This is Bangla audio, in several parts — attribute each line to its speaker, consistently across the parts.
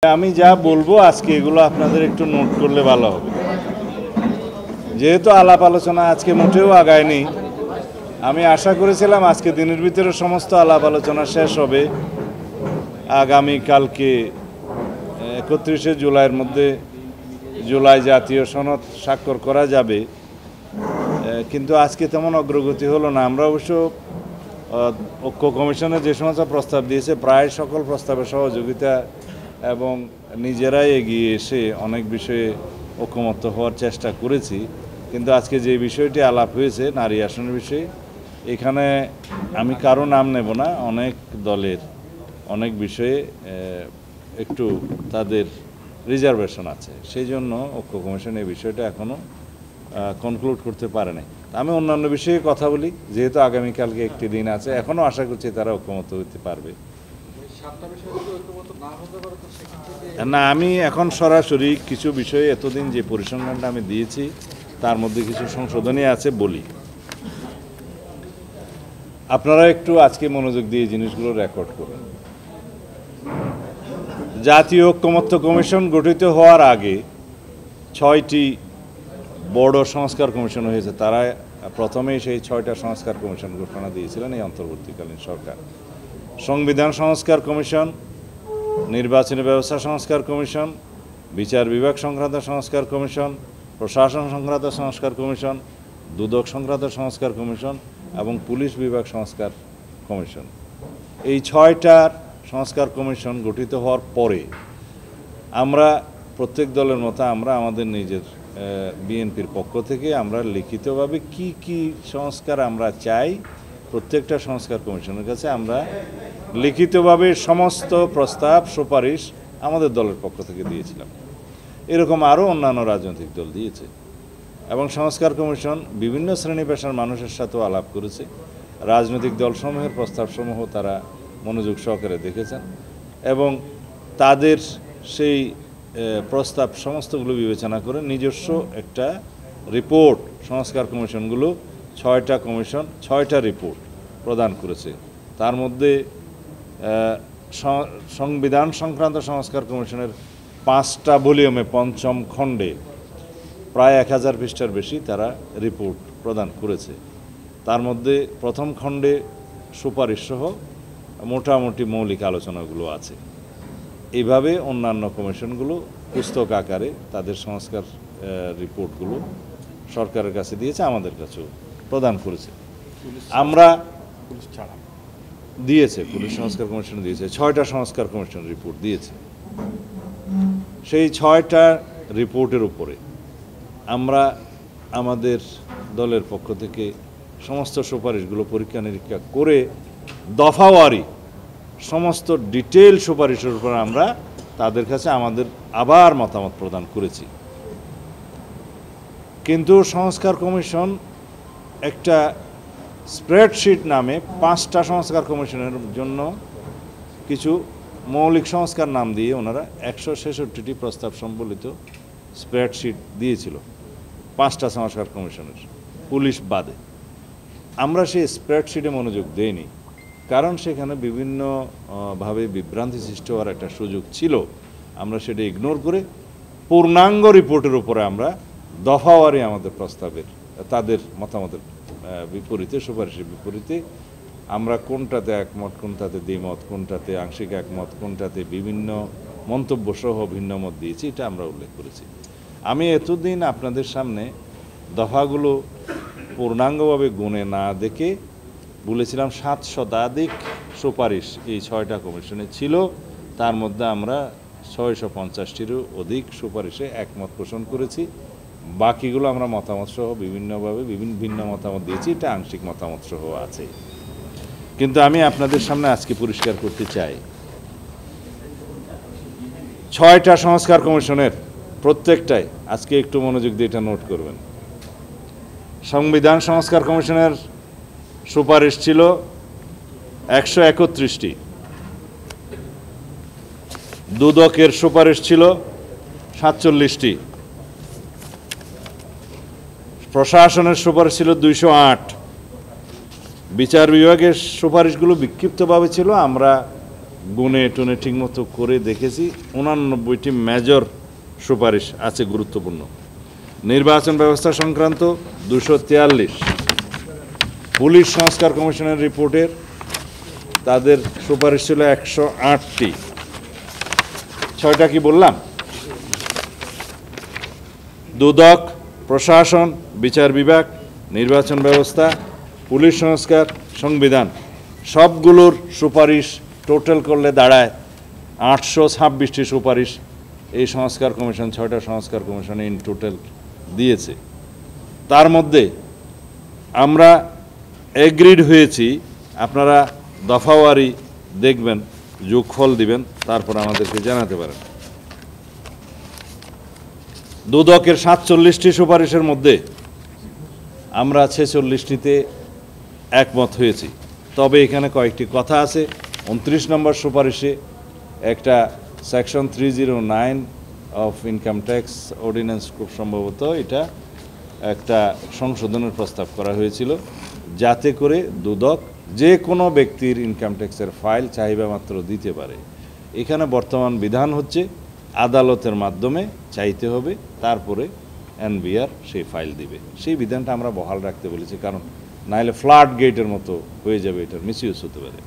Speaker 1: আমি যা বলবো আজকে এগুলো আপনাদের একটু নোট করলে ভালো হবে। যেহেতু আলাপ আলোচনা আজকে মোটেও আগায়নি, আমি আশা করেছিলাম আজকে দিনের ভিতরে সমস্ত আলাপ আলোচনা শেষ হবে, আগামী কালকে 31শে জুলাইয়ের মধ্যে জুলাই জাতীয় সনদ স্বাক্ষর করা যাবে, কিন্তু আজকে তেমন অগ্রগতি হলো না। আমরা অবশ্য ঐক্য কমিশনে যে সমস্ত প্রস্তাব দিয়েছে প্রায় সকল প্রস্তাবের সহযোগিতা এবং নিজেরাই এগিয়ে এসে অনেক বিষয়ে ঐকমত্য হওয়ার চেষ্টা করেছি। কিন্তু আজকে যে বিষয়টি আলাপ হয়েছে নারী আসনের বিষয়ে, এখানে আমি কারো নাম নেব না, অনেক দলের অনেক বিষয়ে একটু তাদের রিজার্ভেশন আছে, সেই জন্য ঐক্য কমিশন এই বিষয়টা এখনও কনক্লুড করতে পারে নাই। আমি অন্যান্য বিষয়ে কথা বলি, যেহেতু আগামীকালকে একটি দিন আছে, এখনও আশা করছি তারা ঐকমত্য হতে পারবে না। আমি এখন সরাসরি কিছু বিষয়ে এতদিন যে পরিসংখ্যানটা আমি দিয়েছি তার মধ্যে কিছু সংশোধনী আছে বলি, আপনারা একটু আজকে মনোযোগ দিয়ে জিনিসগুলো রেকর্ড করুন। জাতীয় ঐকমত্য কমিশন গঠিত হওয়ার আগে 6টি বড় সংস্কার কমিশন হয়েছে। তারা প্রথমেই সেই 6টা সংস্কার কমিশন ঘোষণা দিয়েছিলেন এই অন্তর্বর্তীকালীন সরকার। সংবিধান সংস্কার কমিশন, নির্বাচনী ব্যবস্থা সংস্কার কমিশন, বিচার বিভাগ সংক্রান্ত সংস্কার কমিশন, প্রশাসন সংক্রান্ত সংস্কার কমিশন, দুদক সংক্রান্ত সংস্কার কমিশন এবং পুলিশ বিভাগ সংস্কার কমিশন। এই 6টার সংস্কার কমিশন গঠিত হওয়ার পরে আমরা প্রত্যেক দলের মতো আমরা আমাদের নিজের বিএনপির পক্ষ থেকে আমরা লিখিতভাবে কি কি সংস্কার আমরা চাই প্রত্যেকটা সংস্কার কমিশনের কাছে আমরা লিখিতভাবে সমস্ত প্রস্তাব সুপারিশ আমাদের দলের পক্ষ থেকে দিয়েছিলাম। এরকম আরও অন্যান্য রাজনৈতিক দল দিয়েছে এবং সংস্কার কমিশন বিভিন্ন শ্রেণী পেশার মানুষের সাথেও আলাপ করেছে। রাজনৈতিক দলসমূহের প্রস্তাবসমূহ তারা মনোযোগ সহকারে দেখেছেন এবং তাদের সেই প্রস্তাব সমস্তগুলো বিবেচনা করে নিজস্ব একটা রিপোর্ট সংস্কার কমিশনগুলো 6টা কমিশন 6টা রিপোর্ট প্রদান করেছে। তার মধ্যে সংবিধান সংক্রান্ত সংস্কার কমিশনের 5টা ভলিউমে 5ম খণ্ডে প্রায় 1000 পৃষ্ঠার বেশি তারা রিপোর্ট প্রদান করেছে। তার মধ্যে প্রথম খণ্ডে সুপারিশ সহ মোটামুটি মৌলিক আলোচনাগুলো আছে। এইভাবে অন্যান্য কমিশনগুলো পুস্তক আকারে তাদের সংস্কার রিপোর্টগুলো সরকারের কাছে দিয়েছে, আমাদের কাছেও প্রদান করেছে। আমরা দিয়েছে, পুলিশ সংস্কার কমিশন দিয়েছে, 6টা সংস্কার কমিশন রিপোর্ট দিয়েছে। সেই 6টা রিপোর্টের উপরে আমরা আমাদের দলের পক্ষ থেকে সমস্ত সুপারিশগুলো পরীক্ষা নিরীক্ষা করে দফাওয়ারি সমস্ত ডিটেল সুপারিশের উপর আমরা তাদের কাছে আমাদের আবার মতামত প্রদান করেছি। কিন্তু সংস্কার কমিশন একটা স্প্রেডশিট নামে 5টা সংস্কার কমিশনের জন্য কিছু মৌলিক সংস্কার নাম দিয়ে ওনারা 166টি প্রস্তাব সম্বলিত স্প্রেডশিট দিয়েছিল 5টা সংস্কার কমিশনের, পুলিশ বাদে। আমরা সেই স্প্রেডশিটে মনোযোগ দেইনি, কারণ সেখানে বিভিন্নভাবে বিভ্রান্তি সৃষ্টি হওয়ার একটা সুযোগ ছিল। আমরা সেটা ইগনোর করে পূর্ণাঙ্গ রিপোর্টের উপরে আমরা দফাওয়ারি আমাদের প্রস্তাবের তাদের মতামতের বিপরীতে, সুপারিশের বিপরীতে আমরা কোনটাতে একমত, কোনটাতে দ্বিমত, কোনটাতে আংশিক একমত, কোনটাতে বিভিন্ন মন্তব্য সহ ভিন্ন মত দিয়েছি, এটা আমরা উল্লেখ করেছি। আমি এতদিন আপনাদের সামনে দফাগুলো পূর্ণাঙ্গভাবে গুণে না দেখে বলেছিলাম 7 শতাধিক সুপারিশ এই 6টা কমিশনে ছিল। তার মধ্যে আমরা 650টিরও অধিক সুপারিশে একমত পোষণ করেছি। বাকিগুলো আমরা মতামত সহ বিভিন্নভাবে ভিন্ন মতামত দিয়েছি, এটা আংশিক মতামত সহ আছে। কিন্তু আমি আপনাদের সামনে আজকে পরিষ্কার করতে চাই, 6টা সংস্কার কমিশনের প্রত্যেকটাই, আজকে একটু মনোযোগ দিয়ে এটা নোট করবেন। সংবিধান সংস্কার কমিশনের সুপারিশ ছিল 131টি, দুদকের সুপারিশ ছিল 47টি, প্রশাসনের সুপারিশ ছিল 208, বিচার বিভাগের সুপারিশগুলো বিক্ষিপ্তভাবে ছিল। আমরা গুণে টুনে ঠিকমতো করে দেখেছি 89টি মেজর সুপারিশ আছে গুরুত্বপূর্ণ। নির্বাচন ব্যবস্থা সংক্রান্ত 243, পুলিশ সংস্কার কমিশনের রিপোর্টের তাদের সুপারিশ ছিল 108টি। 6টা কি বললাম? দুদক, প্রশাসন, বিচার বিভাগ, নির্বাচন ব্যবস্থা, পুলিশ সংস্কার, সংবিধান সবগুলোর সুপারিশ টোটাল করলে দাঁড়ায় 826টি সুপারিশ এই সংস্কার কমিশন 6টা সংস্কার কমিশনে ইন টোটাল দিয়েছে। তার মধ্যে আমরা এগ্রিড হয়েছি, আপনারা দফাওয়ারি দেখবেন, যোগফল দিবেন, তারপর আমাদেরকে জানাতে পারেন। দুদকের 47টি সুপারিশের মধ্যে আমরা 46টিতে একমত হয়েছি। তবে এখানে কয়েকটি কথা আছে। 29 নম্বর সুপারিশে একটা section 309 of income tax ordinance, খুব সম্ভবত এটা একটা সংশোধনের প্রস্তাব করা হয়েছিল, যাতে করে দুদক যে কোনো ব্যক্তির ইনকাম ট্যাক্সের ফাইল চাহিদা মাত্র দিতে পারে। এখানে বর্তমান বিধান হচ্ছে আদালতের মাধ্যমে চাইতে হবে, তারপরে এনবিআর সেই ফাইল দিবে। সেই বিধানটা আমরা বহাল রাখতে বলেছি, কারণ নাহলে ফ্লাড গেটের মতো হয়ে যাবে, এটার মিসইউজ হতে পারে।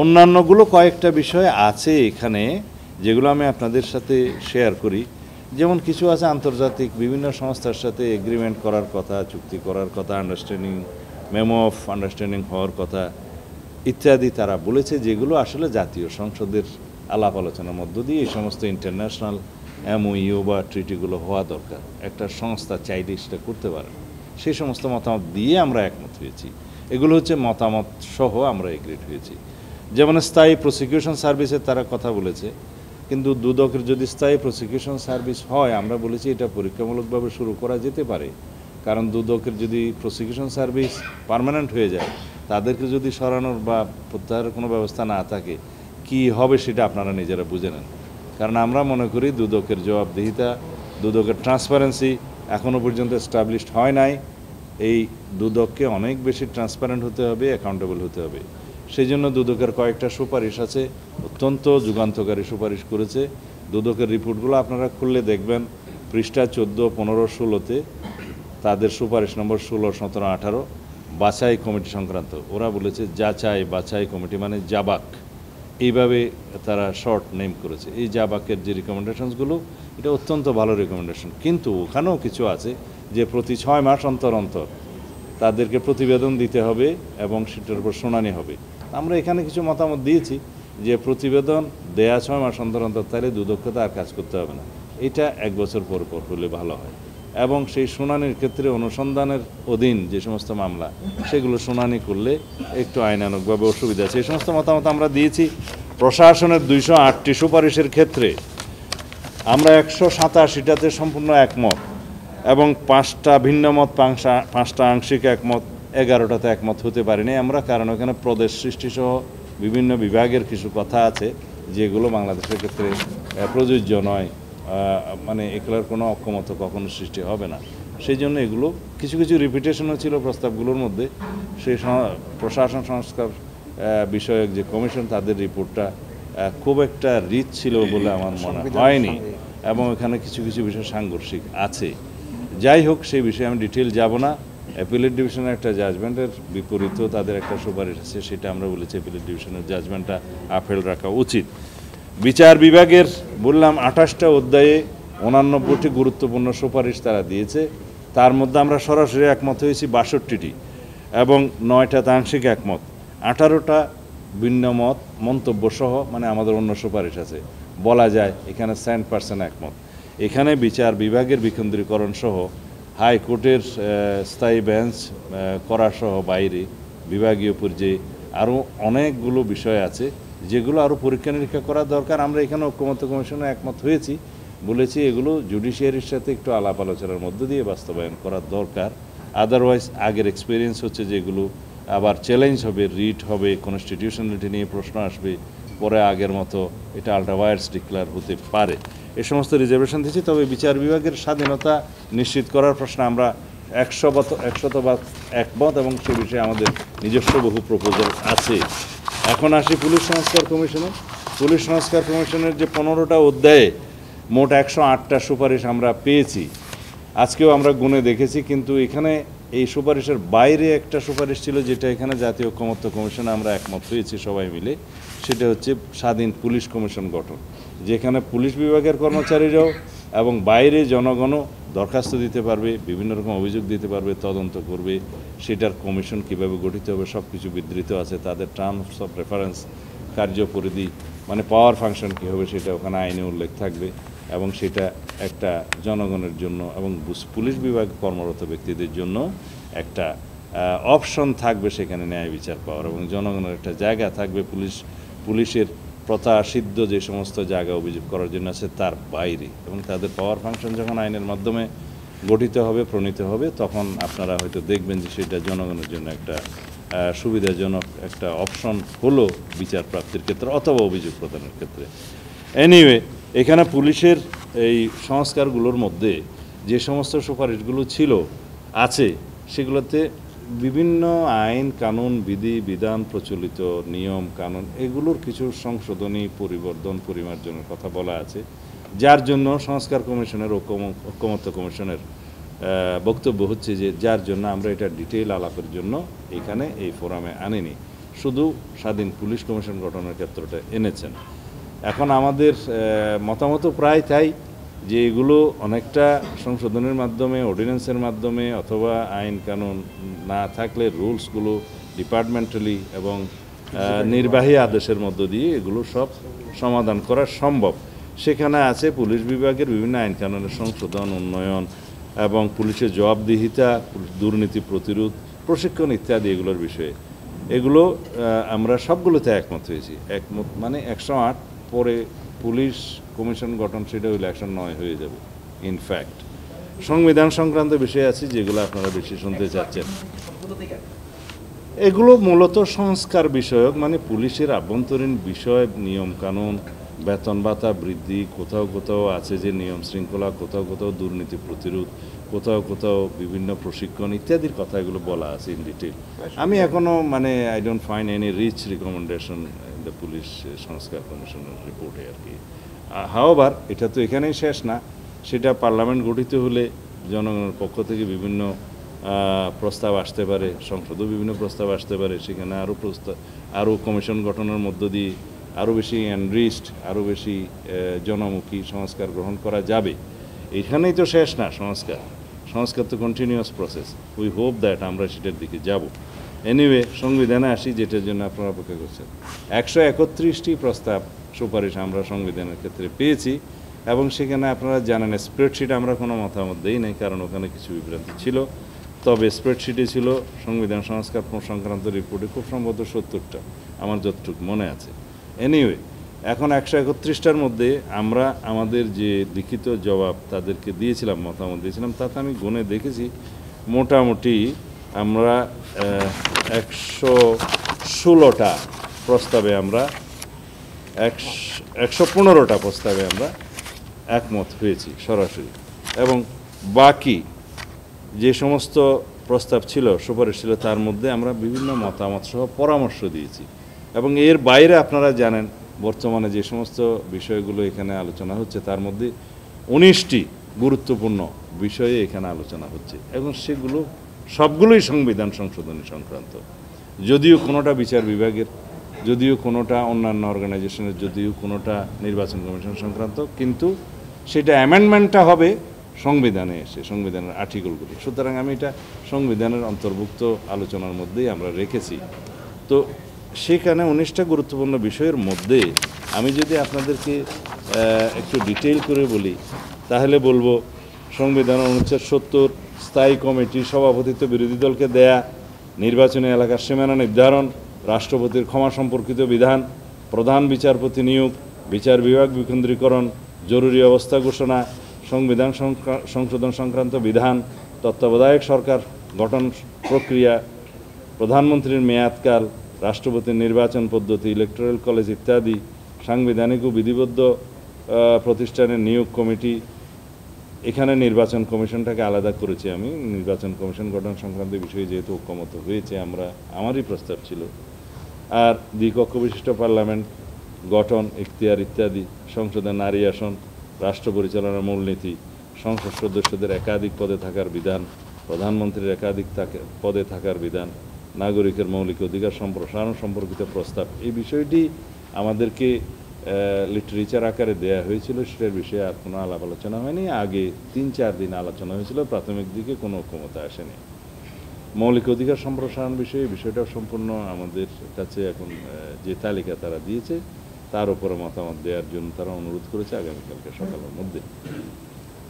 Speaker 1: অন্যান্যগুলো কয়েকটা বিষয় আছে এখানে, যেগুলো আমি আপনাদের সাথে শেয়ার করি। যেমন কিছু আছে আন্তর্জাতিক বিভিন্ন সংস্থার সাথে এগ্রিমেন্ট করার কথা, চুক্তি করার কথা, আন্ডারস্ট্যান্ডিং, মেমো অফ আন্ডারস্ট্যান্ডিং হওয়ার কথা ইত্যাদি তারা বলেছে, যেগুলো আসলে জাতীয় সংসদের আলাপ আলোচনার মধ্য দিয়ে এই সমস্ত ইন্টারন্যাশনাল এমওইউ বা ট্রিটিগুলো হওয়া দরকার। একটা সংস্থা চাইলে সেটা করতে পারে। সেই সমস্ত মতামত দিয়ে আমরা একমত হয়েছি। এগুলো হচ্ছে মতামত সহ আমরা এগ্রিড হয়েছি। যেমন স্থায়ী প্রসিকিউশন সার্ভিসের তারা কথা বলেছে, কিন্তু দুদকের যদি স্থায়ী প্রসিকিউশন সার্ভিস হয়, আমরা বলেছি এটা পরীক্ষামূলকভাবে শুরু করা যেতে পারে। কারণ দুদকের যদি প্রসিকিউশন সার্ভিস পার্মানেন্ট হয়ে যায়, তাদেরকে যদি সরানোর বা প্রত্যাহারের কোনো ব্যবস্থা না থাকে, কি হবে সেটা আপনারা নিজেরা বুঝে নেন। কারণ আমরা মনে করি দুদকের জবাবদিহিতা, দুদকের ট্রান্সপারেন্সি এখনও পর্যন্ত এস্টাবলিশড হয় নাই। এই দুদককে অনেক বেশি ট্রান্সপারেন্ট হতে হবে, অ্যাকাউন্টেবল হতে হবে। সেই জন্য দুদকের কয়েকটা সুপারিশ আছে, অত্যন্ত যুগান্তকারী সুপারিশ করেছে। দুদকের রিপোর্টগুলো আপনারা খুললে দেখবেন, পৃষ্ঠা 14, 15, 16তে তাদের সুপারিশ নম্বর 16, 17, 18 বাছাই কমিটি সংক্রান্ত। ওরা বলেছে যাচাই বাছাই কমিটি, মানে জাবাক, এইভাবে তারা শর্ট নেম করেছে। এই জাবাকের যে রিকমেন্ডেশনসগুলো, এটা অত্যন্ত ভালো রিকমেন্ডেশন, কিন্তু ওখানেও কিছু আছে যে প্রতি 6 মাস অন্তর অন্তর তাদেরকে প্রতিবেদন দিতে হবে এবং সেটার উপর শুনানি হবে। আমরা এখানে কিছু মতামত দিয়েছি যে প্রতিবেদন দেয়া 6 মাস অন্তর অন্তর, তাহলে দুদক্ষতা আর কাজ করতে হবে না, এটা 1 বছর পর পর হলে ভালো হয়। এবং সেই শুনানির ক্ষেত্রে অনুসন্ধানের অধীন যে সমস্ত মামলা, সেগুলো শুনানি করলে একটু আইনানুগভাবে অসুবিধা আছে। এই সমস্ত মতামত আমরা দিয়েছি। প্রশাসনের 208টি সুপারিশের ক্ষেত্রে আমরা 187টাতে সম্পূর্ণ একমত, এবং 5টা ভিন্ন মত, 5টা আংশিক একমত, 11টাতে একমত হতে পারিনি আমরা। কারণ ওখানে প্রদেশ সৃষ্টিসহ বিভিন্ন বিভাগের কিছু কথা আছে যেগুলো বাংলাদেশের ক্ষেত্রে প্রযোজ্য নয়, মানে এগুলোর কোনো অক্ষমত কখনো সৃষ্টি হবে না। সেই জন্য এগুলো কিছু কিছু রিপিটেশনও ছিল প্রস্তাবগুলোর মধ্যে। সেই প্রশাসন সংস্কার বিষয়ক যে কমিশন, তাদের রিপোর্টটা খুব একটা রিচ ছিল বলে আমার মনে হয়নি, এবং এখানে কিছু কিছু বিষয় সাংঘর্ষিক আছে। যাই হোক, সেই বিষয়ে আমি ডিটেল যাব না। অ্যাপিলেট ডিভিশনের একটা জাজমেন্টের বিপরীতেও তাদের একটা সুপারিশ আছে, সেটা আমরা বলেছি অ্যাপিলেট ডিভিশনের জাজমেন্টটা আপেল রাখা উচিত। বিচার বিভাগের বললাম 28টা অধ্যায়ে 89টি গুরুত্বপূর্ণ সুপারিশ তারা দিয়েছে। তার মধ্যে আমরা সরাসরি একমত হয়েছি 62টি, এবং 9টাতে আংশিক একমত, 18টা ভিন্ন মত মন্তব্য সহ, মানে আমাদের অন্য সুপারিশ আছে। বলা যায় এখানে 100% একমত। এখানে বিচার বিভাগের বিকেন্দ্রীকরণ সহ, হাইকোর্টের স্থায়ী বেঞ্চ করা সহ বাইরে বিভাগীয় পর্যায়ে আরও অনেকগুলো বিষয় আছে যেগুলো আরও পরীক্ষা নিরীক্ষা করা দরকার। আমরা এখানে ঐক্যমত্য কমিশনে একমত হয়েছি, বলেছি এগুলো জুডিশিয়ারির সাথে একটু আলাপ আলোচনার মধ্য দিয়ে বাস্তবায়ন করা দরকার। আদারওয়াইজ আগের এক্সপিরিয়েন্স হচ্ছে যেগুলো আবার চ্যালেঞ্জ হবে, রিট হবে, কনস্টিটিউশনালিটি নিয়ে প্রশ্ন আসবে, পরে আগের মতো এটা আল্ট্রাভায়ার্স ডিক্লেয়ার হতে পারে। এ সমস্ত রিজার্ভেশন দিয়েছি। তবে বিচার বিভাগের স্বাধীনতা নিশ্চিত করার প্রশ্নে আমরা 100% একমত, এবং সে বিষয়ে আমাদের নিজস্ব বহু প্রপোজাল আছে। এখন আসি পুলিশ সংস্কার কমিশনে। পুলিশ সংস্কার কমিশনের যে 15টা অধ্যায়ে মোট 108টা সুপারিশ আমরা পেয়েছি, আজকেও আমরা গুণে দেখেছি, কিন্তু এখানে এই সুপারিশের বাইরে একটা সুপারিশ ছিল যেটা এখানে জাতীয় ঐকমত্য কমিশনে আমরা একমত হয়েছি সবাই মিলে। সেটা হচ্ছে স্বাধীন পুলিশ কমিশন গঠন, যেখানে পুলিশ বিভাগের কর্মচারীরাও এবং বাইরে জনগণও দরখাস্ত দিতে পারবে, বিভিন্ন রকম অভিযোগ দিতে পারবে, তদন্ত করবে। সেটার কমিশন কিভাবে গঠিত হবে সব কিছু বিধৃত আছে, তাদের টার্মস অফ রেফারেন্স, কার্যপরিধি মানে পাওয়ার ফাংশন কী হবে সেটা ওখানে আইনে উল্লেখ থাকবে, এবং সেটা একটা জনগণের জন্য এবং পুলিশ বিভাগ কর্মরত ব্যক্তিদের জন্য একটা অপশন থাকবে সেখানে ন্যায় বিচার পাওয়ার, এবং জনগণের একটা জায়গা থাকবে পুলিশের প্রথাসিদ্ধ যে সমস্ত জায়গা অভিযোগ করার জন্য আছে তার বাইরে। এবং তাদের পাওয়ার ফাংশন যখন আইনের মাধ্যমে গঠিত হবে, প্রণীত হবে, তখন আপনারা হয়তো দেখবেন যে সেটা জনগণের জন্য একটা সুবিধাজনক একটা অপশন হলো বিচার প্রাপ্তির ক্ষেত্রে অথবা অভিযোগ প্রদানের ক্ষেত্রে। এনিওয়ে, এখানে পুলিশের এই সংস্কারগুলোর মধ্যে যে সমস্ত সুপারিশগুলো আছে সেগুলোতে বিভিন্ন আইন কানুন বিধি বিধান প্রচলিত নিয়ম কানুন এগুলোর কিছু সংশোধনী পরিবর্তন পরিমার্জনের কথা বলা আছে, যার জন্য সংস্কার কমিশনের ঐকমত্য কমিশনের বক্তব্য হচ্ছে যে যার জন্য আমরা এটা ডিটেইল আলাপের জন্য এখানে এই ফোরামে আনিনি, শুধু স্বাধীন পুলিশ কমিশন গঠনের ক্ষেত্রটা এনেছেন। এখন আমাদের মতামত প্রায় তাই যে এগুলো অনেকটা সংশোধনের মাধ্যমে, অর্ডিন্যান্সের মাধ্যমে অথবা আইন কানুন না থাকলে রুলসগুলো ডিপার্টমেন্টালি এবং নির্বাহী আদেশের মধ্য দিয়ে এগুলো সব সমাধান করা সম্ভব। সেখানে আছে পুলিশ বিভাগের বিভিন্ন আইন কানুনের সংশোধন, উন্নয়ন এবং পুলিশের জবাবদিহিতা, দুর্নীতি প্রতিরোধ, প্রশিক্ষণ ইত্যাদি এগুলোর বিষয়ে। এগুলো আমরা সবগুলোতে একমত হয়েছি। একমত মানে 108 পরে পুলিশ কমিশন গঠন সেটা হইলে 109 হয়ে যাবে। ইনফ্যাক্ট সংবিধান সংক্রান্ত বিষয় আছে যেগুলো আপনারা বেশি শুনতে চাচ্ছেন। এগুলো মূলত সংস্কার বিষয়ক, মানে পুলিশের আভ্যন্তরীণ বিষয়, নিয়ম কানুন, বেতন ভাতা বৃদ্ধি, কোথাও কোথাও আছে যে নিয়ম শৃঙ্খলা, কোথাও কোথাও দুর্নীতি প্রতিরোধ, কোথাও কোথাও বিভিন্ন প্রশিক্ষণ ইত্যাদির কথা এগুলো বলা আছে ইন ডিটেল। আমি এখনও I don't find any rich recommendation in the police সংস্কার কমিশনের রিপোর্টে আর কি। হাওয়ার এটা তো এখানেই শেষ না, সেটা পার্লামেন্ট গঠিত হলে জনগণের পক্ষ থেকে বিভিন্ন প্রস্তাব আসতে পারে, সংসদও বিভিন্ন প্রস্তাব আসতে পারে, সেখানে আরও কমিশন গঠনের মধ্য দিয়ে আরও বেশি এনরিচড, আরও বেশি জনমুখী সংস্কার গ্রহণ করা যাবে। এখানেই তো শেষ না সংস্কার তো continuous process. We hope that আমরা সেটার দিকে যাব। এনিওয়ে, সংবিধানে আসি যেটার জন্য আপনারা অপেক্ষা করছেন। 131টি প্রস্তাব সুপারিশ আমরা সংবিধানের ক্ষেত্রে পেয়েছি, এবং সেখানে আপনারা জানেন স্প্রেডশিট আমরা কোনো মতামত দেই নাই, কারণ ওখানে কিছু বিভ্রান্তি ছিল। তবে স্প্রেডশিটে ছিল সংবিধান সংস্কার সংক্রান্ত রিপোর্টে খুব সম্ভবত 70টা, আমার যতটুকু মনে আছে। এনিওয়ে, এখন 131টার মধ্যে আমরা আমাদের যে লিখিত জবাব তাদেরকে দিয়েছিলাম, মতামত দিয়েছিলাম, তাতে আমি গুণে দেখেছি মোটামুটি আমরা 116টা প্রস্তাবে আমরা 115টা প্রস্তাবে আমরা একমত হয়েছি সরাসরি, এবং বাকি যে সমস্ত প্রস্তাব ছিল, সুপারিশ ছিল, তার মধ্যে আমরা বিভিন্ন মতামত সহ পরামর্শ দিয়েছি। এবং এর বাইরে আপনারা জানেন বর্তমানে যে সমস্ত বিষয়গুলো এখানে আলোচনা হচ্ছে তার মধ্যে 19টি গুরুত্বপূর্ণ বিষয়ে এখানে আলোচনা হচ্ছে, এবং সেগুলো সবগুলোই সংবিধান সংশোধনী সংক্রান্ত। যদিও কোনোটা বিচার বিভাগের, যদিও কোনোটা অন্যান্য অর্গানাইজেশনের, যদিও কোনোটা নির্বাচন কমিশন সংক্রান্ত, কিন্তু সেটা অ্যামেন্ডমেন্টটা হবে সংবিধানে এসে, সংবিধানের আর্টিকেলগুলো। সুতরাং আমি এটা সংবিধানের অন্তর্ভুক্ত আলোচনার মধ্যেই আমরা রেখেছি। তো সেখানে 19টা গুরুত্বপূর্ণ বিষয়ের মধ্যে আমি যদি আপনাদেরকে একটু ডিটেইল করে বলি, তাহলে বলবো সংবিধান অনুচ্ছেদ 70 স্থায়ী কমিটির সভাপতিত্ব বিরোধী দলকে দেয়া, নির্বাচনী এলাকার সীমানা নির্ধারণ, রাষ্ট্রপতির ক্ষমা সম্পর্কিত বিধান, প্রধান বিচারপতি নিয়োগ, বিচার বিভাগ বিকেন্দ্রীকরণ, জরুরি অবস্থা ঘোষণা, সংবিধান সংশোধন সংক্রান্ত বিধান, তত্ত্বাবধায়ক সরকার গঠন প্রক্রিয়া, প্রধানমন্ত্রীর মেয়াদকাল, রাষ্ট্রপতির নির্বাচন পদ্ধতি, ইলেকটোরাল কলেজ ইত্যাদি, সাংবিধানিক ও বিধিবদ্ধ প্রতিষ্ঠানের নিয়োগ কমিটি। এখানে নির্বাচন কমিশনটাকে আলাদা করেছি আমি, নির্বাচন কমিশন গঠন সংক্রান্ত বিষয়ে যেহেতু ঐকমত্য হয়েছে, আমারই প্রস্তাব ছিল। আর দ্বিকক্ষ বিশিষ্ট পার্লামেন্ট গঠন, এখতিয়ার ইত্যাদি, সংসদে নারী আসন, রাষ্ট্র পরিচালনার মূলনীতি, সংসদ সদস্যদের একাধিক পদে থাকার বিধান, প্রধানমন্ত্রীর একাধিক পদে থাকার বিধান, নাগরিকের মৌলিক অধিকার সম্প্রসারণ সম্পর্কিত প্রস্তাব। এই বিষয়টি আমাদেরকে লিটারেচার আকারে দেয়া হয়েছিল, সেটার বিষয়ে আর কোনো আলাপ আলোচনা হয়নি। আগে 3-4 দিন আলোচনা হয়েছিল, প্রাথমিক দিকে কোনো ক্ষমতা আসেনি। মৌলিক অধিকার সম্প্রসারণ বিষয়টাও সম্পূর্ণ আমাদের কাছে এখন যে তালিকা তারা দিয়েছে তার উপরে মতামত দেওয়ার জন্য তারা অনুরোধ করেছে আগামীকালকে সকালের মধ্যে।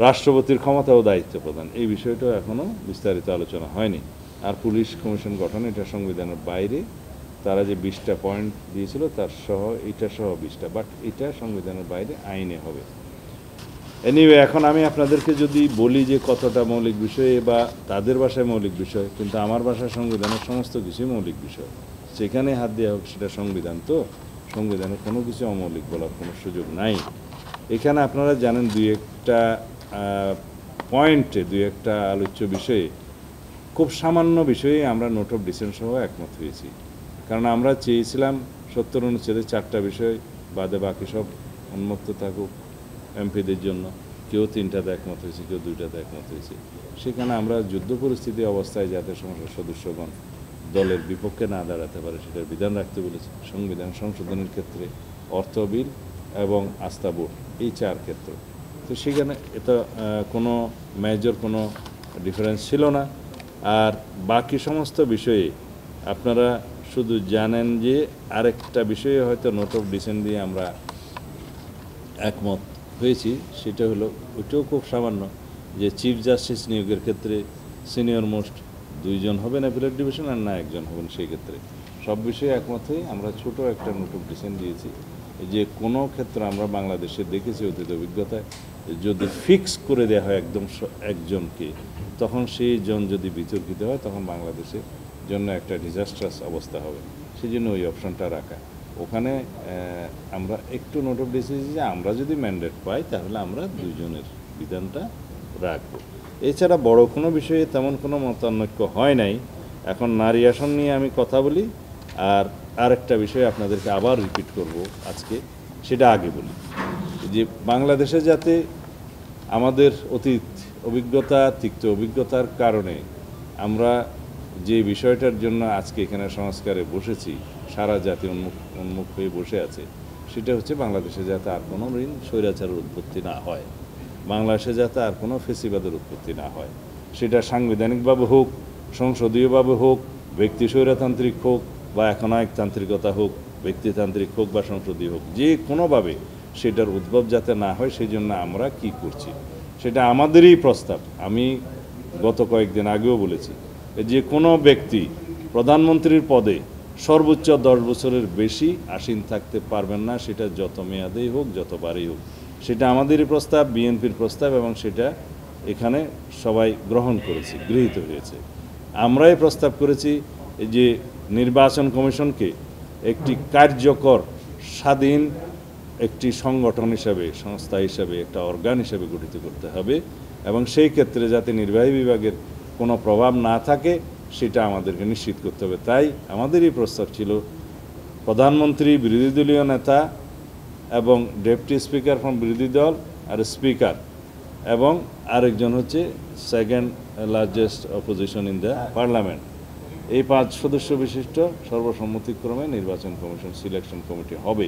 Speaker 1: রাষ্ট্রপতির ক্ষমতা ও দায়িত্ব প্রদান, এই বিষয়টাও এখনও বিস্তারিত আলোচনা হয়নি। আর পুলিশ কমিশন গঠন, এটা সংবিধানের বাইরে। তারা যে 20টা পয়েন্ট দিয়েছিল তার এইটা সহ 20টা, বাট এটা সংবিধানের বাইরে, আইনে হবে। এনিওয়ে, এখন আমি আপনাদেরকে যদি বলি যে কতটা মৌলিক বিষয়ে বা তাদের ভাষায় মৌলিক বিষয়, কিন্তু আমার ভাষায় সংবিধানের সমস্ত কিছুই মৌলিক বিষয়। সেখানে হাত দেওয়া হোক, সেটা সংবিধান, তো সংবিধানে কোনো কিছু অমৌলিক বলার কোনো সুযোগ নাই। এখানে আপনারা জানেন 2-1টা পয়েন্টে, 2-1টা আলোচ্য বিষয়ে, খুব সামান্য বিষয়ে আমরা নোট অফ ডিসেন্ট সহ একমত হয়েছি। কারণ আমরা চেয়েছিলাম 70 অনুচ্ছেদে 4টা বিষয় বাদে বাকি সব উন্মুক্ত থাকুক এমপিদের জন্য। কেউ 3টাতে একমত হয়েছে, কেউ 2টাতে একমত হয়েছে। সেখানে আমরা যুদ্ধ পরিস্থিতি অবস্থায় যাতে সংসদ সদস্যগণ দলের বিপক্ষে না দাঁড়াতে পারে সেটার বিধান রাখতে বলেছি। সংবিধান সংশোধনের ক্ষেত্রে, অর্থ বিল এবং আস্থা ভোট, এই 4 ক্ষেত্র। তো সেখানে এটা কোনো মেজর কোনো ডিফারেন্স ছিল না। আর বাকি সমস্ত বিষয়ে আপনারা শুধু জানেন যে আরেকটা বিষয়ে হয়তো নোট অফ ডিসেন্ট দিয়ে আমরা একমত হয়েছি, সেটা হলো, ওইটাও খুব সামান্য, যে চিফ জাস্টিস নিয়োগের ক্ষেত্রে সিনিয়র মোস্ট 2 জন হবেন অ্যাপিলেট ডিভিশন, আর না 1 জন হবেন। সেই ক্ষেত্রে সব বিষয়ে একমত হয়ে আমরা ছোট একটা নোট অফ ডিসেন্ট দিয়েছি যে কোনো ক্ষেত্রে আমরা বাংলাদেশে দেখেছি অতীত অভিজ্ঞতায়, যদি ফিক্স করে দেওয়া হয় একদম একজনকে, তখন সেই জন যদি বিতর্কিত হয় তখন বাংলাদেশের জন্য একটা ডিজাস্ট্রাস অবস্থা হবে। সেই জন্য ওই অপশনটা রাখা। ওখানে আমরা একটু নোট অফ ডিসেন্ট যে আমরা যদি ম্যান্ডেট পাই তাহলে আমরা 2 জনের বিধানটা রাখবো। এছাড়া বড় কোনো বিষয়ে তেমন কোনো মতানৈক্য হয় নাই। এখন নারী আসন নিয়ে আমি কথা বলি, আর আরেকটা বিষয় আপনাদেরকে আবার রিপিট করব আজকে, সেটা আগে বলি, যে বাংলাদেশে যাতে আমাদের অতীত অভিজ্ঞতা, তিক্ত অভিজ্ঞতার কারণে আমরা যে বিষয়টার জন্য আজকে এখানে সংস্কারে বসেছি, সারা জাতি উন্মুখ হয়ে বসে আছে, সেটা হচ্ছে বাংলাদেশে যাতে আর কোনো স্বৈরাচারের উৎপত্তি না হয়, বাংলাদেশে যাতে আর কোনো ফেসিবাদের উৎপত্তি না হয়। সেটা সাংবিধানিকভাবে হোক, সংসদীয়ভাবে হোক, ব্যক্তি স্বৈরতান্ত্রিক হোক বা একনায়কতান্ত্রিকতা হোক, ব্যক্তিতান্ত্রিক হোক বা সংসদীয় হোক, যে কোনোভাবে সেটার উদ্ভব যাতে না হয়, সেই জন্য আমরা কি করছি সেটা আমাদেরই প্রস্তাব। আমি গত কয়েকদিন আগেও বলেছি, যে কোনো ব্যক্তি প্রধানমন্ত্রীর পদে সর্বোচ্চ 10 বছরের বেশি আসীন থাকতে পারবেন না, সেটা যত মেয়াদেই হোক, যতবারই হোক। সেটা আমাদেরই প্রস্তাব, বিএনপির প্রস্তাব, এবং সেটা এখানে সবাই গ্রহণ করেছে, গৃহীত হয়েছে। আমরাই প্রস্তাব করেছি যে নির্বাচন কমিশনকে একটি কার্যকর, স্বাধীন একটি সংগঠন হিসাবে, সংস্থা হিসাবে, একটা অর্গান হিসাবে গঠিত করতে হবে, এবং সেই ক্ষেত্রে যাতে নির্বাহী বিভাগের কোনো প্রভাব না থাকে সেটা আমাদেরকে নিশ্চিত করতে হবে। তাই আমাদেরই প্রস্তাব ছিল প্রধানমন্ত্রী, বিরোধী দলীয় নেতা এবং ডেপুটি স্পিকার ফ্রম বিরোধী দল, আর স্পিকার, এবং আরেকজন হচ্ছে second largest opposition in the parliament. এই 5 সদস্য বিশিষ্ট সর্বসম্মতিক্রমে নির্বাচন কমিশন সিলেকশন কমিটি হবে।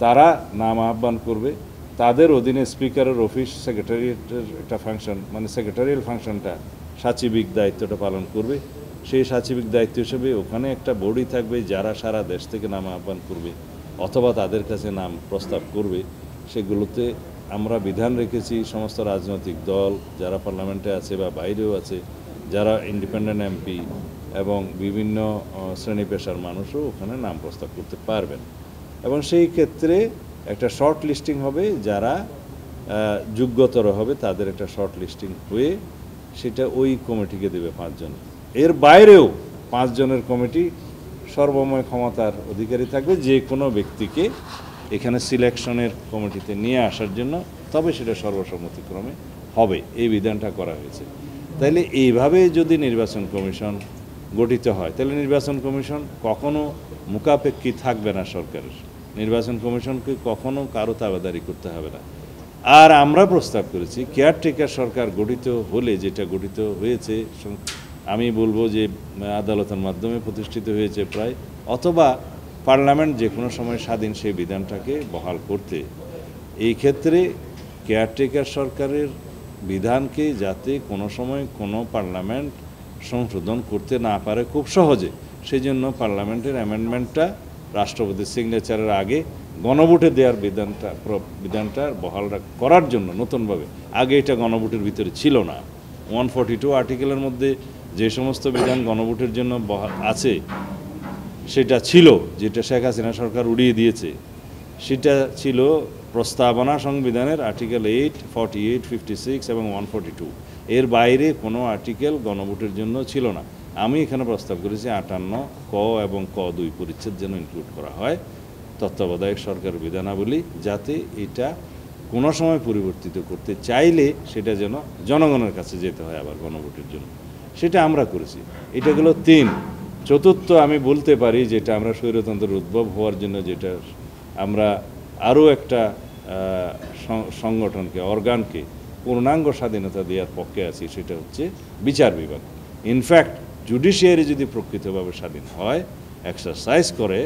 Speaker 1: তারা নাম আহ্বান করবে, তাদের অধীনে স্পিকারের অফিস, সেক্রেটারিয়েটের একটা ফাংশন, মানে সেক্রেটারিয়াল ফাংশনটা, সাচিবিক দায়িত্বটা পালন করবে। সেই সাচিবিক দায়িত্ব হিসেবে ওখানে একটা বডি থাকবে যারা সারা দেশ থেকে নাম আহ্বান করবে অথবা তাদের কাছে নাম প্রস্তাব করবে। সেগুলোতে আমরা বিধান রেখেছি সমস্ত রাজনৈতিক দল যারা পার্লামেন্টে আছে বা বাইরেও আছে, যারা ইন্ডিপেন্ডেন্ট এমপি এবং বিভিন্ন শ্রেণী পেশার মানুষও ওখানে নাম প্রস্তাব করতে পারবেন। এবং সেই ক্ষেত্রে একটা শর্ট লিস্টিং হবে, যারা যোগ্যতর হবে তাদের একটা শর্ট লিস্টিং হয়ে সেটা ওই কমিটিকে দেবে 5 জন। এর বাইরেও 5 জনের কমিটি সর্বময় ক্ষমতার অধিকারী থাকবে যে কোনো ব্যক্তিকে এখানে সিলেকশনের কমিটিতে নিয়ে আসার জন্য, তবে সেটা সর্বসম্মতিক্রমে হবে, এই বিধানটা করা হয়েছে। তাইলে এইভাবে যদি নির্বাচন কমিশন গঠিত হয়, তাহলে নির্বাচন কমিশন কখনো মুখাপেক্ষী থাকবে না সরকারের। নির্বাচন কমিশনকে কখনো কারো তাবেদারি করতে হবে না। আর আমরা প্রস্তাব করেছি কেয়ারটেকার সরকার গঠিত হলে, যেটা গঠিত হয়েছে আমি বলবো যে আদালতের মাধ্যমে প্রতিষ্ঠিত হয়েছে প্রায়, অথবা পার্লামেন্ট যে কোনো সময় স্বাধীন সেই বিধানটাকে বহাল করতে, এই ক্ষেত্রে কেয়ারটেকার সরকারের বিধানকে যাতে কোনো সময় কোনো পার্লামেন্ট সংশোধন করতে না পারে খুব সহজে, সেই জন্য পার্লামেন্টের অ্যামেন্ডমেন্টটা রাষ্ট্রপতির সিগনেচারের আগে গণভোটে দেওয়ার বিধানটা বহাল করার জন্য নতুনভাবে, আগে এটা গণভোটের ভিতরে ছিল না। 142 আর্টিকেলের মধ্যে যে সমস্ত বিধান গণভোটের জন্য আছে সেটা ছিল, যেটা শেখ হাসিনা সরকার উড়িয়ে দিয়েছে, সেটা ছিল প্রস্তাবনা সংবিধানের আর্টিকেল 8, 48, 56 এবং 142। এর বাইরে কোনো আর্টিকেল গণভোটের জন্য ছিল না। আমি এখানে প্রস্তাব করেছি 58 ক এবং ক 2 পরিচ্ছেদ যেন ইনক্লুড করা হয় তত্ত্বাবধায়ক সরকার বিধানাবলী, যাতে এটা কোনো সময় পরিবর্তিত করতে চাইলে সেটা যেন জনগণের কাছে যেতে হয় আবার গণভোটের জন্য, সেটা আমরা করেছি। এটা গেল 3। চতুর্থ আমি বলতে পারি যেটা আমরা স্বৈরতন্ত্রের উদ্ভব হওয়ার জন্য যেটা আমরা আরও একটা সংগঠনকে, অর্গানকে পূর্ণাঙ্গ স্বাধীনতা দেওয়ার পক্ষে আছি, সেটা হচ্ছে বিচার বিভাগ। ইনফ্যাক্ট জুডিশিয়ারি যদি প্রকৃতভাবে স্বাধীন হয়, এক্সারসাইজ করে,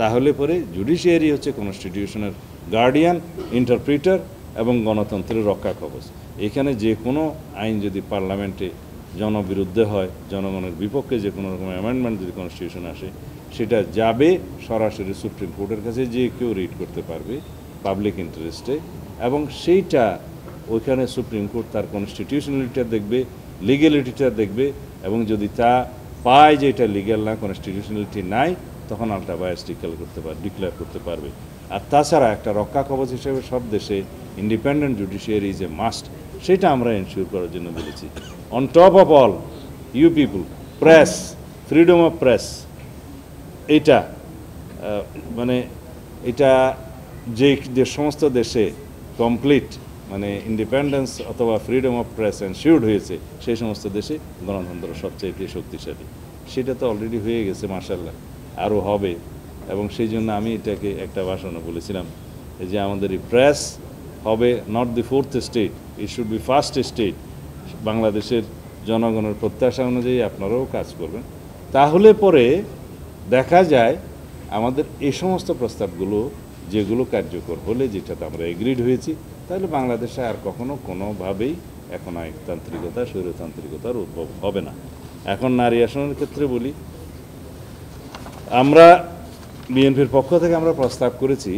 Speaker 1: তাহলে পরে জুডিশিয়ারি হচ্ছে কনস্টিটিউশনের গার্ডিয়ান, ইন্টারপ্রিটার এবং গণতন্ত্রের রক্ষা কবচ। এখানে যে কোনো আইন যদি পার্লামেন্টে জনবিরুদ্ধে হয়, জনগণের বিপক্ষে যে কোনো রকম অ্যামেন্ডমেন্ট যদি কনস্টিটিউশন আসে, সেটা যাবে সরাসরি সুপ্রিম কোর্টের কাছে, যে কেউ রিড করতে পারবে পাবলিক ইন্টারেস্টে, এবং সেইটা ওইখানে সুপ্রিম কোর্ট তার কনস্টিটিউশনালিটিটা দেখবে, লিগ্যালিটিটা দেখবে, এবং যদি তা পায় যে এটা লিগ্যাল না, কনস্টিটিউশনালিটি নাই, তখন আলটা বায়াস ডিক্লেয়ার করতে পারবে। আর তাছাড়া একটা রক্ষা কবচ হিসেবে সব দেশে independent judiciary is a must, সেটা আমরা এনশিওর করার জন্য বলেছি। On top of all, you people, press, freedom of press, এটা মানে এটা যে সমস্ত দেশে কমপ্লিট মানে ইন্ডিপেন্ডেন্স অথবা ফ্রিডম অফ প্রেস এনশিওর্ড হয়েছে, সেই সমস্ত দেশে গণতন্ত্র সবচাইতে শক্তিশালী। সেটা তো অলরেডি হয়ে গেছে, মাশাআল্লাহ, আরও হবে। এবং সেই জন্য আমি এটাকে একটা ভাষণে বলেছিলাম যে আমাদের এই প্রেস হবে not the 4th state, it should be first state. বাংলাদেশের জনগণের প্রত্যাশা অনুযায়ী আপনারাও কাজ করবেন, তাহলে পরে দেখা যায় আমাদের এই সমস্ত প্রস্তাবগুলো যেগুলো কার্যকর হলে, যেটাতে আমরা এগ্রিড হয়েছি, তাহলে বাংলাদেশে আর কখনো কোনোভাবেই এখন একতান্ত্রিকতা, স্বৈরতান্ত্রিকতার উদ্ভব হবে না। এখন নারী আসনের ক্ষেত্রে বলি, আমরা বিএনপির পক্ষ থেকে আমরা প্রস্তাব করেছি,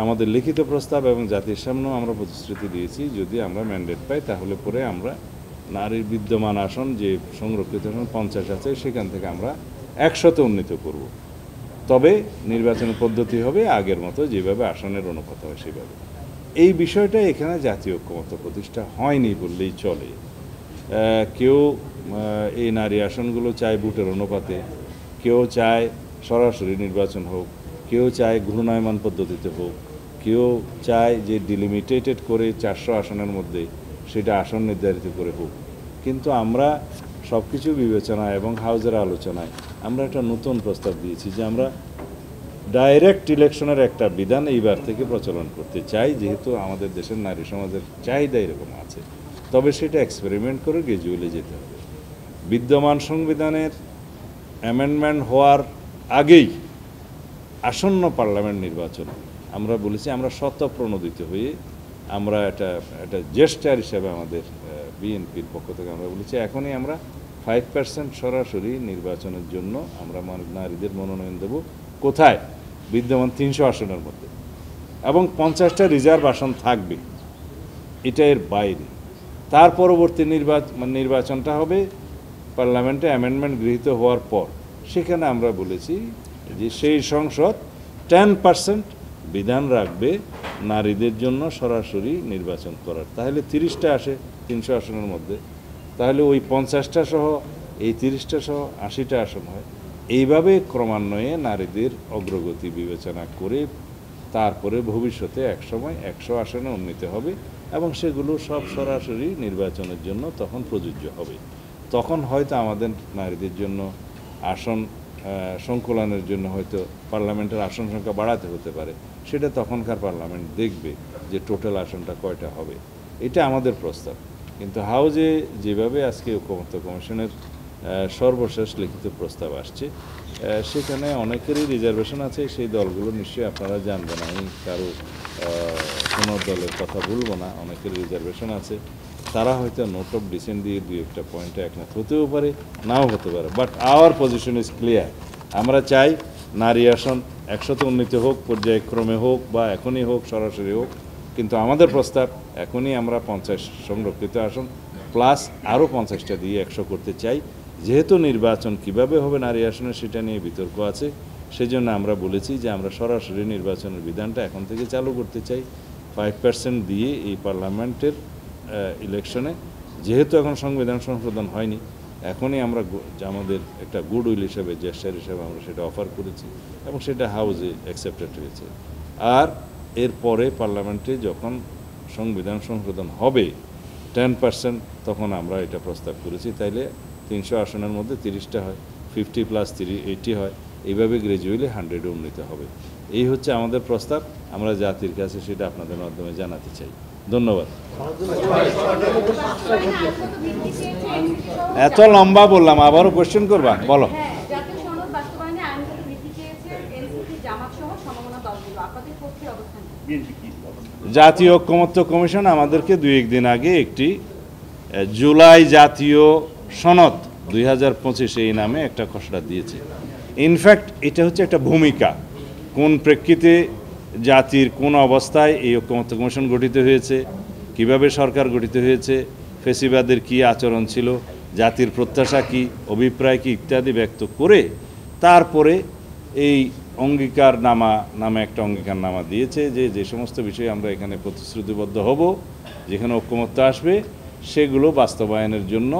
Speaker 1: আমাদের লিখিত প্রস্তাব এবং জাতির সামনেও আমরা প্রতিশ্রুতি দিয়েছি, যদি আমরা ম্যান্ডেট পাই তাহলে পরে আমরা নারীর বিদ্যমান আসন যে সংরক্ষিত আসন 50 আছে, সেখান থেকে আমরা 100-তে উন্নীত করব। তবে নির্বাচনের পদ্ধতি হবে আগের মতো, যেভাবে আসনের অনুপাত হয় সেভাবে। এই বিষয়টা এখানে জাতীয় ঐক্যমত্য প্রতিষ্ঠা হয়নি বললেই চলে। কেউ এই নারী আসনগুলো চায় ভোটের অনুপাতে, কেউ চায় সরাসরি নির্বাচন হোক, কেউ চায় ঘূর্ণায়মান পদ্ধতিতে হোক, কেউ চায় যে ডিলিমিটেটেড করে 400 আসনের মধ্যে সেটা আসন নির্ধারিত করে হোক। কিন্তু আমরা সব কিছু বিবেচনায় এবং হাউজের আলোচনায় আমরা একটা নতুন প্রস্তাব দিয়েছি যে আমরা ডাইরেক্ট ইলেকশনের একটা বিধান এইবার থেকে প্রচলন করতে চাই, যেহেতু আমাদের দেশের নারী সমাজের চাহিদা এরকম আছে। তবে সেটা এক্সপেরিমেন্ট করে গ্রাজুয়ালি যেতে হবে। বিদ্যমান সংবিধানের অ্যামেন্ডমেন্ট হওয়ার আগেই আসন্ন পার্লামেন্ট নির্বাচন আমরা বলেছি আমরা স্বতঃপ্রণোদিত হয়ে আমরা একটা জেস্টার হিসাবে আমাদের বিএনপির পক্ষ থেকে আমরা বলেছি এখনই আমরা 5% সরাসরি নির্বাচনের জন্য আমরা নারীদের মনোনয়ন দেব। কোথায়? বিদ্যমান 300 আসনের মধ্যে, এবং 50টা রিজার্ভ আসন থাকবে, এটা এর বাইরে। তার পরবর্তী নির্বাচনটা হবে পার্লামেন্টে অ্যামেন্ডমেন্ট গৃহীত হওয়ার পর। সেখানে আমরা বলেছি যে সেই সংসদ 10% বিধান রাখবে নারীদের জন্য সরাসরি নির্বাচন করার। তাহলে 30টা আসে 300 আসনের মধ্যে, তাহলে ওই 50টা সহ এই 30টা সহ 80টা আসন হয়। এইভাবে ক্রমান্বয়ে নারীদের অগ্রগতি বিবেচনা করে তারপরে ভবিষ্যতে একসময় 100 আসনে উন্নীত হবে, এবং সেগুলো সব সরাসরি নির্বাচনের জন্য তখন প্রযোজ্য হবে। তখন হয়তো আমাদের নারীদের জন্য আসন সংকুলানের জন্য হয়তো পার্লামেন্টের আসন সংখ্যা বাড়াতে হতে পারে, সেটা তখনকার পার্লামেন্ট দেখবে যে টোটাল আসনটা কয়টা হবে। এটা আমাদের প্রস্তাব। কিন্তু হাউজে যেভাবে আজকে ঐকমত্য কমিশনের সর্বশেষ লিখিত প্রস্তাব আসছে, সেখানে অনেকেরই রিজার্ভেশন আছে। সেই দলগুলো নিশ্চয়ই আপনারা জানবেন, আমি কারো কোনো দলের কথা বলবো না, অনেকের রিজার্ভেশন আছে। তারা হয়তো নোট অফ ডিসেন্ট দিয়ে দুই একটা পয়েন্টে একমত হতেও পারে, নাও হতে পারে, but hour position is clear. আমরা চাই নারী আসন 100তে উন্নীত হোক, পর্যায়ক্রমে হোক বা এখনই হোক, সরাসরি হোক, কিন্তু আমাদের প্রস্তাব এখনই আমরা 50 সংরক্ষিত আসন প্লাস আরও 50টা দিয়ে 100 করতে চাই। যেহেতু নির্বাচন কিভাবে হবে নারী আসনে সেটা নিয়ে বিতর্ক আছে, সেজন্য আমরা বলেছি যে আমরা সরাসরি নির্বাচনের বিধানটা এখন থেকে চালু করতে চাই 5% দিয়ে এই পার্লামেন্টের ইলেকশনে। যেহেতু এখন সংবিধান সংশোধন হয়নি, এখনই আমরা আমাদের একটা গুড উইল হিসেবে, জেস্টার হিসেবে আমরা সেটা অফার করেছি এবং সেটা হাউজে অ্যাকসেপ্টেড হয়েছে। আর এরপরে পার্লামেন্টে যখন সংবিধান সংশোধন হবে 10%, তখন আমরা এটা প্রস্তাব করেছি, তাইলে 300 আসনের মধ্যে 30টা হয়, 50 + 3 80 হয়, এইভাবে গ্র্যাজুয়ালি 100-এ উন্নীত হবে। এই হচ্ছে আমাদের প্রস্তাব। আমরা জাতির কাছে সেটা আপনাদের মাধ্যমে জানাতে চাই। ধন্যবাদ। এত লম্বা বললাম, আবারও কোয়েশ্চেন করবা, বলো। জাতীয় ঐকমত্য কমিশন আমাদেরকে 2-1 দিন আগে একটি জুলাই জাতীয় সনদ 2025 এই নামে একটা খসড়া দিয়েছে। ইনফ্যাক্ট এটা হচ্ছে একটা ভূমিকা, কোন প্রেক্ষিতে জাতির কোন অবস্থায় এই ঐকমত্য কমিশন গঠিত হয়েছে, কিভাবে সরকার গঠিত হয়েছে, ফেসিবাদের কী আচরণ ছিল, জাতির প্রত্যাশা কী, অভিপ্রায় কী ইত্যাদি ব্যক্ত করে তারপরে এই অঙ্গীকারনামা নামে একটা অঙ্গীকারনামা দিয়েছে যে যে সমস্ত বিষয়ে আমরা এখানে প্রতিশ্রুতিবদ্ধ হব, যেখানে ঐকমত্য আসবে, সেগুলো বাস্তবায়নের জন্য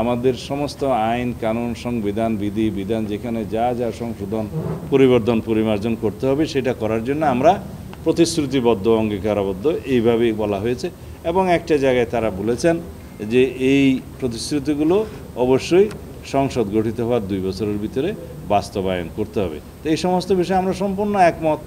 Speaker 1: আমাদের সমস্ত আইন কানুন সংবিধান বিধি বিধান যেখানে যা যা সংশোধন পরিবর্তন পরিমার্জন করতে হবে সেটা করার জন্য আমরা প্রতিশ্রুতিবদ্ধ অঙ্গীকারাবদ্ধ এইভাবেই বলা হয়েছে। এবং একটা জায়গায় তারা বলেছেন যে এই প্রতিশ্রুতিগুলো অবশ্যই সংসদ গঠিত হওয়ার 2 বছরের ভিতরে বাস্তবায়ন করতে হবে। তো এই সমস্ত বিষয়ে আমরা সম্পূর্ণ একমত।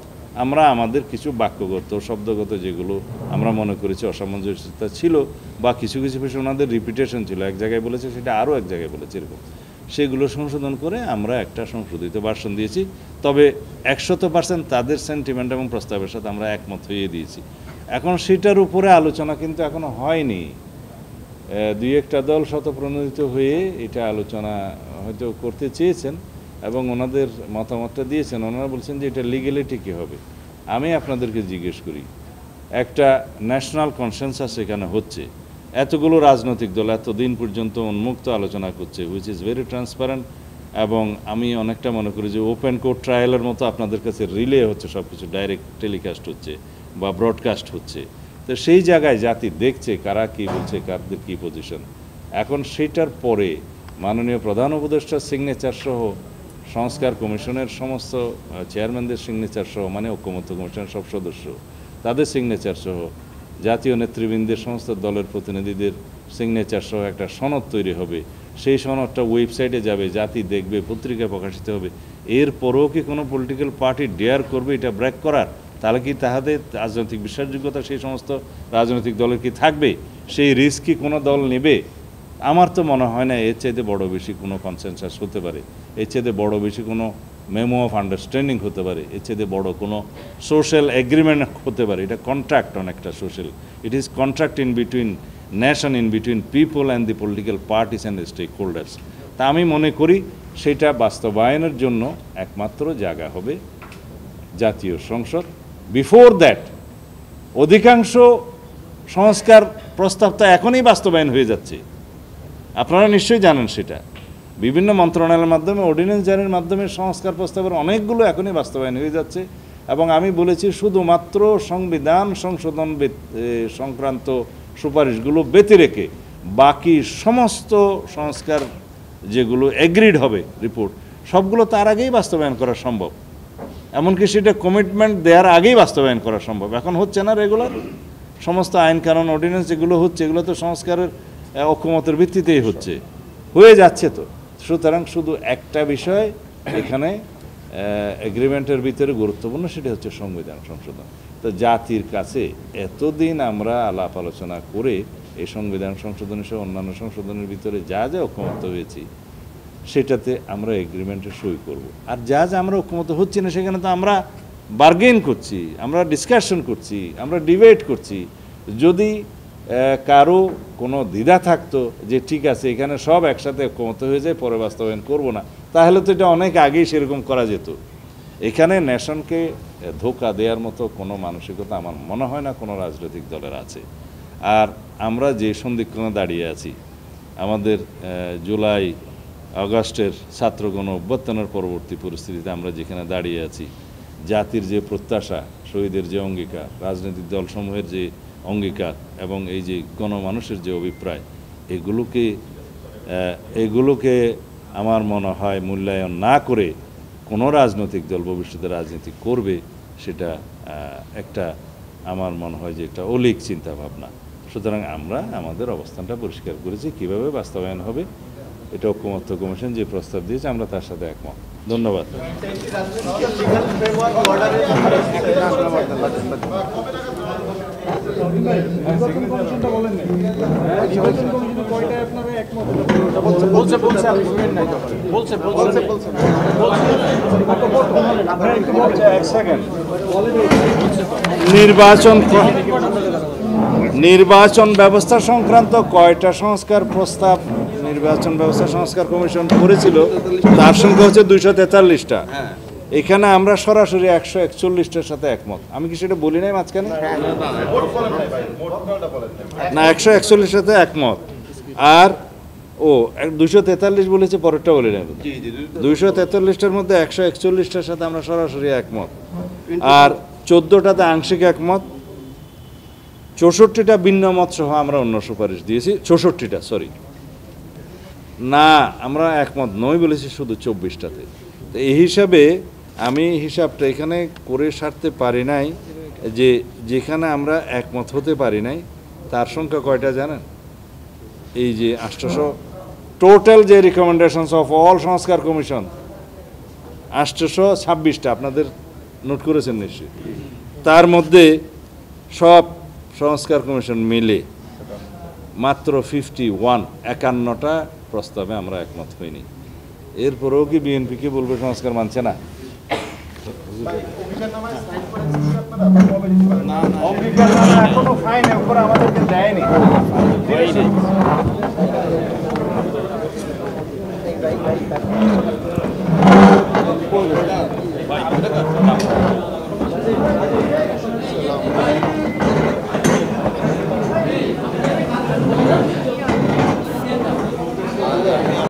Speaker 1: আমরা আমাদের কিছু বাক্যগত শব্দগত যেগুলো আমরা মনে করেছি অসামঞ্জস্যতা ছিল বা কিছু কিছু বিষয়ে ওনাদের রিপিটেশন ছিল, এক জায়গায় বলেছে সেটা আরও এক জায়গায় বলেছে, এরকম সেগুলো সংশোধন করে আমরা একটা সংশোধিত ভার্সন দিয়েছি। তবে 100% তাদের সেন্টিমেন্ট এবং প্রস্তাবের সাথে আমরা একমত হয়ে দিয়েছি। এখন সেটার উপরে আলোচনা কিন্তু এখনো হয়নি। 2-1টা দল শতপ্রণোদিত হয়ে এটা আলোচনা হয়তো করতে চেয়েছেন এবং ওনাদের মতামতটা দিয়েছেন। ওনারা বলছেন যে এটা লিগ্যালিটি কী হবে। আমি আপনাদেরকে জিজ্ঞেস করি, একটা ন্যাশনাল কনসেনসাস এখানে হচ্ছে, এতগুলো রাজনৈতিক দল এতদিন পর্যন্ত উন্মুক্ত আলোচনা করছে, হুইচ ইজ ভেরি ট্রান্সপারেন্ট, এবং আমি অনেকটা মনে করি যে ওপেন কোর্ট ট্রায়ালের মতো আপনাদের কাছে রিলে হচ্ছে, সব কিছু ডাইরেক্ট টেলিকাস্ট হচ্ছে বা ব্রডকাস্ট হচ্ছে। তো সেই জায়গায় জাতি দেখছে কারা কী বলছে, কারদের কী পজিশন। এখন সেটার পরে মাননীয় প্রধান উপদেষ্টার সিগনেচার সহ সংস্কার কমিশনের সমস্ত চেয়ারম্যানদের সিগনেচার সহ, মানে ঐকমত্য কমিশনের সব সদস্য তাদের সিগনেচার সহ, জাতীয় নেতৃবৃন্দের সমস্ত দলের প্রতিনিধিদের সিগনেচার সহ একটা সনদ তৈরি হবে। সেই সনদটা ওয়েবসাইটে যাবে, জাতি দেখবে, পত্রিকায় প্রকাশিত হবে। এরপরেও কি কোনো পলিটিক্যাল পার্টি ডেয়ার করবে এটা ব্রেক করার? তাহলে কি তাদের রাজনৈতিক বিশ্বাসযোগ্যতা সেই সমস্ত রাজনৈতিক দলের কি থাকবে? সেই রিস্ক কি কোনো দল নেবে? আমার তো মনে হয় না এর চাইতে বড় বেশি কোনো কনসেনসাস হতে পারে, এর চাইতে বড় বেশি কোনো মেমো অফ আন্ডারস্ট্যান্ডিং হতে পারে, এর চাইতে বড় কোনো সোশ্যাল এগ্রিমেন্ট হতে পারে। এটা কন্ট্রাক্ট, অনেকটা social, it is contract in between nation, in between people and the political parties and stakeholders. তা আমি মনে করি সেটা বাস্তবায়নের জন্য একমাত্র জায়গা হবে জাতীয় সংসদ। বিফোর দ্যাট অধিকাংশ সংস্কার প্রস্তাব তো এখনই বাস্তবায়ন হয়ে যাচ্ছে, আপনারা নিশ্চয়ই জানেন সেটা। বিভিন্ন মন্ত্রণালয়ের মাধ্যমে, অর্ডিন্যান্স জারির মাধ্যমে সংস্কার প্রস্তাবের অনেকগুলো এখনই বাস্তবায়ন হয়ে যাচ্ছে। এবং আমি বলেছি শুধুমাত্র সংবিধান সংশোধন সংক্রান্ত সুপারিশগুলো ব্যতি রেখে বাকি সমস্ত সংস্কার যেগুলো এগ্রিড হবে রিপোর্ট, সবগুলো তার আগেই বাস্তবায়ন করা সম্ভব। এমনকি সেটা কমিটমেন্ট দেওয়ার আগেই বাস্তবায়ন করা সম্ভব। এখন হচ্ছে না রেগুলার সমস্ত আইন কানুন অর্ডিন্যান্স যেগুলো হচ্ছে, এগুলো তো সংস্কারের ঐকমত্যের ভিত্তিতেই হয়ে যাচ্ছে। তো সুতরাং শুধু একটা বিষয় এখানে এগ্রিমেন্টের ভিতরে গুরুত্বপূর্ণ, সেটা হচ্ছে সংবিধান সংশোধন। তো জাতির কাছে এতদিন আমরা আলাপ আলোচনা করে এই সংবিধান সংশোধনের সহ অন্যান্য সংশোধনের ভিতরে যা যা ঐক্যমত হয়েছি সেটাতে আমরা এগ্রিমেন্টে সই করব। আর যা যা আমরা ঐক্যমত হচ্ছি না সেখানে তো আমরা বার্গেন করছি, আমরা ডিসকাশন করছি, আমরা ডিবেট করছি। যদি কারো কোনো দ্বিধা থাকতো যে ঠিক আছে এখানে সব একসাথে ঐক্যমত হয়ে যায়, পরে বাস্তবায়ন করব না, তাহলে তো এটা অনেক আগেই সেরকম করা যেত। এখানে নেশনকে ধোঁকা দেওয়ার মতো কোনো মানসিকতা আমার মনে হয় না কোনো রাজনৈতিক দলের আছে। আর আমরা যে সন্ধিক্ষণে দাঁড়িয়ে আছি, আমাদের জুলাই আগস্টের ছাত্রগণ অভ্যুত্থানের পরবর্তী পরিস্থিতিতে আমরা যেখানে দাঁড়িয়ে আছি, জাতির যে প্রত্যাশা, শহীদের যে অঙ্গীকার, রাজনৈতিক দলসমূহের যে অঙ্গীকার এবং এই যে গণমানুষের যে অভিপ্রায়, এগুলোকে আমার মনে হয় মূল্যায়ন না করে কোনো রাজনৈতিক দল ভবিষ্যতে রাজনীতি করবে, সেটা একটা আমার মনে হয় যে একটা অলীক চিন্তাভাবনা। সুতরাং আমরা আমাদের অবস্থানটা পরিষ্কার করেছি, কিভাবে বাস্তবায়ন হবে এটা ঐক্যমত্য কমিশন যে প্রস্তাব দিয়েছে আমরা তার সাথে একমত। ধন্যবাদ। নির্বাচন ব্যবস্থা সংক্রান্ত কয়টা সংস্কার প্রস্তাব নির্বাচন ব্যবস্থা সংস্কার কমিশন করেছিল তার সংখ্যা হচ্ছে 243টা। এখানে আমরা সরাসরি 141টার সাথে একমত। আমি কি সেটা বলি নাই মাঝখানে? না, 141 সাথে একমত। আর 243 বলেছে, পরেরটা বলি নাই। 243টার মধ্যে 141টার সাথে আমরা সরাসরি একমত, আর 14টাতে আংশিক একমত, 64টা ভিন্ন মত সহ আমরা অন্য সুপারিশ দিয়েছি। 64টা সরি না, আমরা একমত নই বলেছি শুধু 24টাতে। তো এই হিসাবে আমি হিসাবটা এখানে করে সারতে পারি নাই যে যেখানে আমরা একমত হতে পারি নাই তার সংখ্যা কয়টা জানেন? এই যে 800 টোটাল যে রিকমেন্ডেশনস অফ অল সংস্কার কমিশন 826টা, আপনাদের নোট করেছেন নিশ্চয়ই। তার মধ্যে সব সংস্কার কমিশন মিলে মাত্র 51টা প্রস্তাবে আমরা একমত হইনি। এরপরেও কি বিএনপিকে বলবে সংস্কার মানছে না? এখনো ফাইন আমাদেরকে দেয়নি। ভাই